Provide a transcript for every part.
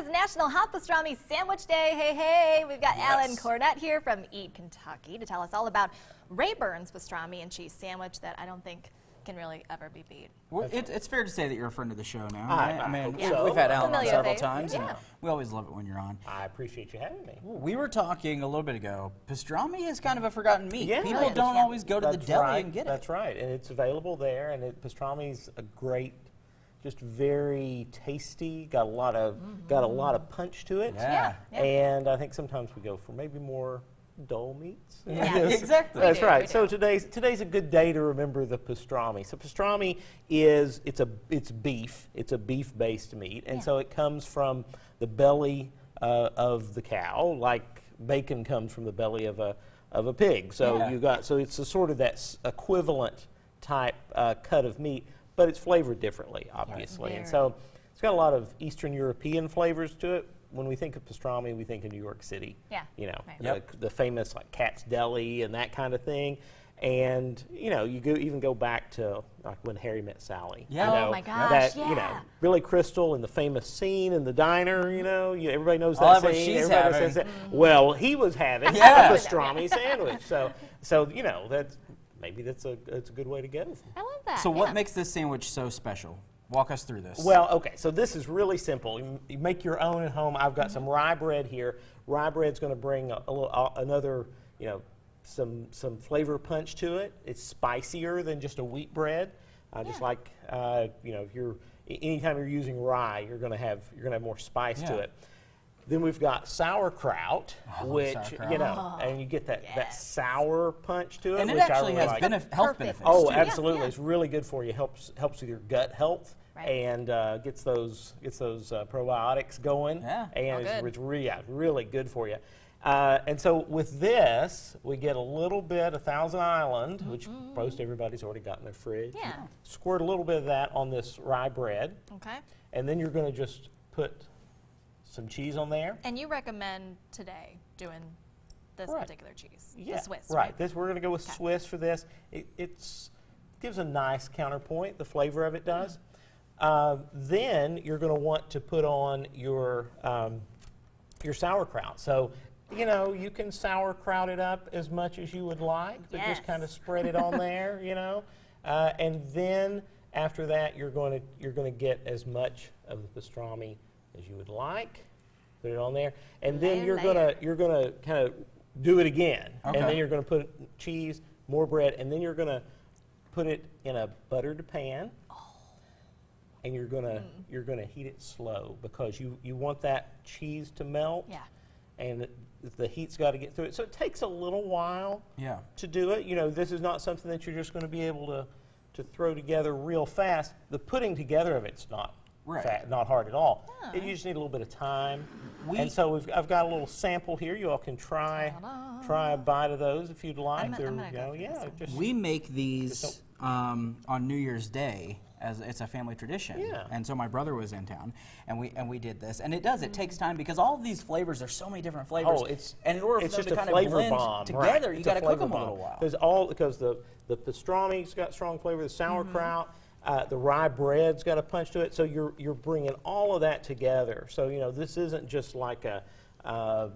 is National Hot Pastrami Sandwich Day. Hey, hey. We've got Alan Cornett here from Eat Kentucky to tell us all about Raybern's pastrami and cheese sandwich that I don't think can really ever be beat. Well, it's fair to say that you're a friend of the show now. I mean, so. we've had Alan on several face. times, Yeah. and we always love it when you're on. I appreciate you having me. We were talking a little bit ago. Pastrami is kind of a forgotten meat. Yeah, People don't always go to the deli and get it. That's right, and it's available there. And pastrami's a great, just very tasty. Got a lot of punch to it. Yeah. And I think sometimes we go for maybe more dull meats. Yeah, exactly. That's right. So today's a good day to remember the pastrami. So pastrami it's beef. It's a beef-based meat, and so it comes from the belly of the cow, like bacon comes from the belly of a pig. So it's a sort of that equivalent type cut of meat, but it's flavored differently, obviously. And so it's got a lot of Eastern European flavors to it. When we think of pastrami, we think of New York City. Yeah. You know, the famous like Cat's Deli and that kind of thing. And you know, even go back to like When Harry Met Sally. Yeah. You know, Oh my gosh, you know, Billy Crystal and the famous scene in the diner. You know, everybody knows I'll that have what scene. she's Everybody having. says that. Well, he was having a pastrami sandwich. So you know, maybe it's a good way to go. I love that. So what makes this sandwich so special? Walk us through this. Well, okay, so this is really simple. You make your own at home. I've got some rye bread here. Rye bread's going to bring another, you know, some flavor punch to it. It's spicier than just a wheat bread. Just like you know, anytime you're using rye, you're going to have more spice to it. Then we've got sauerkraut, which sauerkraut. you know, and you get that sour punch to it, and it which actually I really has like. health benefits. Oh, too. absolutely! It's really good for you. Helps with your gut health, and gets those probiotics going. Yeah. And it's really good for you. And so with this, we get a little bit of Thousand Island, which most everybody's already got in their fridge. Yeah. Squirt a little bit of that on this rye bread. Okay. And then you're going to just put some cheese on there. And you recommend today doing this particular cheese, the Swiss, right? We're going to go with Swiss for this. It gives a nice counterpoint. The flavor of it does. Then you're going to want to put on your sauerkraut. So, you know, you can sauerkraut it up as much as you would like, but just kind of spread it on there, you know. And then after that, you're going to get as much of the pastrami as you would like. Put it on there, and then you're gonna kind of do it again, and then you're gonna put cheese, more bread, and then you're gonna put it in a buttered pan, and you're gonna heat it slow because you want that cheese to melt. Yeah. And the heat's got to get through it, so it takes a little while. Yeah. To do it, you know, this is not something that you're just going to be able to throw together real fast. The putting together of it's not. Not hard at all. You just need a little bit of time. And so I've got a little sample here. You all can try a bite of those if you'd like. We make these on New Year's Day, as it's a family tradition. Yeah. And so my brother was in town, and we did this, and it takes time because all of these flavors, there's so many different flavors. And in order for them to kind of blend together, you got to cook them a little while. Because the pastrami's got strong flavor, the sauerkraut. The rye bread's got a punch to it, so you're bringing all of that together. So you know, this isn't just like your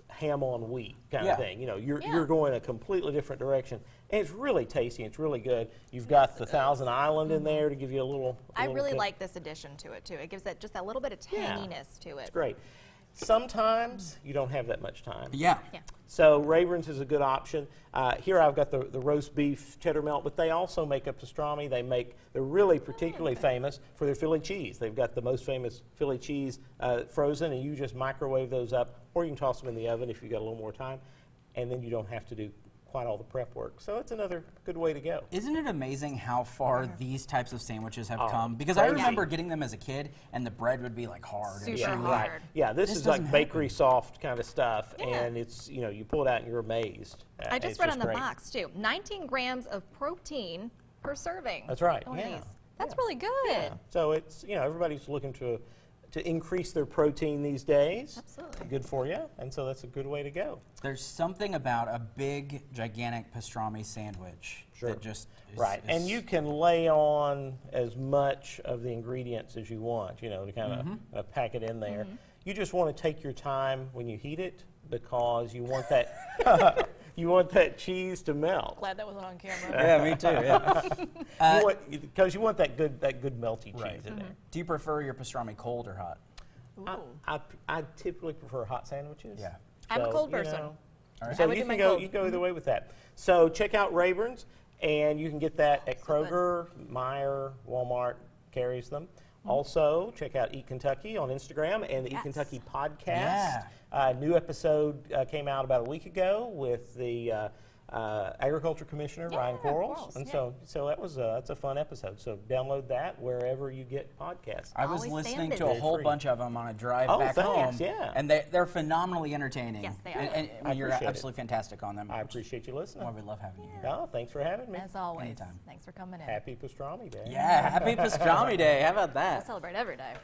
ham on wheat kind of thing. You know, you're going a completely different direction, and it's really tasty. It's really good. You've got the Thousand Island in there to give you a little. I really like this addition to it too. It gives just that little bit of tanginess to it. It's great. Sometimes you don't have that much time. Yeah. So Raybern's is a good option. Here I've got the roast beef cheddar melt, but they also make a pastrami. They're really particularly famous for their Philly cheese. They've got the most famous Philly cheese frozen, and you just microwave those up, or you can toss them in the oven if you've got a little more time, and then you don't have to do quite all the prep work. So it's another good way to go. Isn't it amazing how far these types of sandwiches have come? Because I remember getting them as a kid, and the bread would be like hard. Super hard. Right. Yeah, this is like bakery soft kind of stuff, and it's, you know, you pull it out and you're amazed. I just read on the box too, 19 grams of protein per serving. That's right. That's really good. Yeah. So it's, you know, everybody's looking to increase their protein these days. Absolutely. Good for you, and so that's a good way to go. There's something about a big, gigantic pastrami sandwich that just is, right, and you can lay on as much of the ingredients as you want, you know, to kind of pack it in there. You just want to take your time when you heat it because you want that you want that cheese to melt. Glad that wasn't on camera. Yeah, me too. Yeah. Because you want that good melty cheese in there. Do you prefer your pastrami cold or hot? I typically prefer hot sandwiches. Yeah. I'm a cold you person. know, Right. So I would you do can mine go cold. you go either way with that. So check out Raybern's, and you can get that at So good. Kroger, Meijer, Walmart carries them. Also, check out Eat Kentucky on Instagram and the Eat Kentucky podcast. Yeah. New episode came out about a week ago with the Agriculture Commissioner, Ryan Quarles. And so that's a fun episode. So download that wherever you get podcasts. I was Always listening stay to a busy. whole bunch of them on a drive Oh, back thanks, home. yeah. And they're phenomenally entertaining. Yes, they are. And you're appreciate it. absolutely fantastic on them. I appreciate you listening. Why we love having you here. Oh, thanks for having me. As always. Anytime. Thanks for coming in. Happy Pastrami Day. Yeah, happy Pastrami Day. How about We'll that? celebrate every day.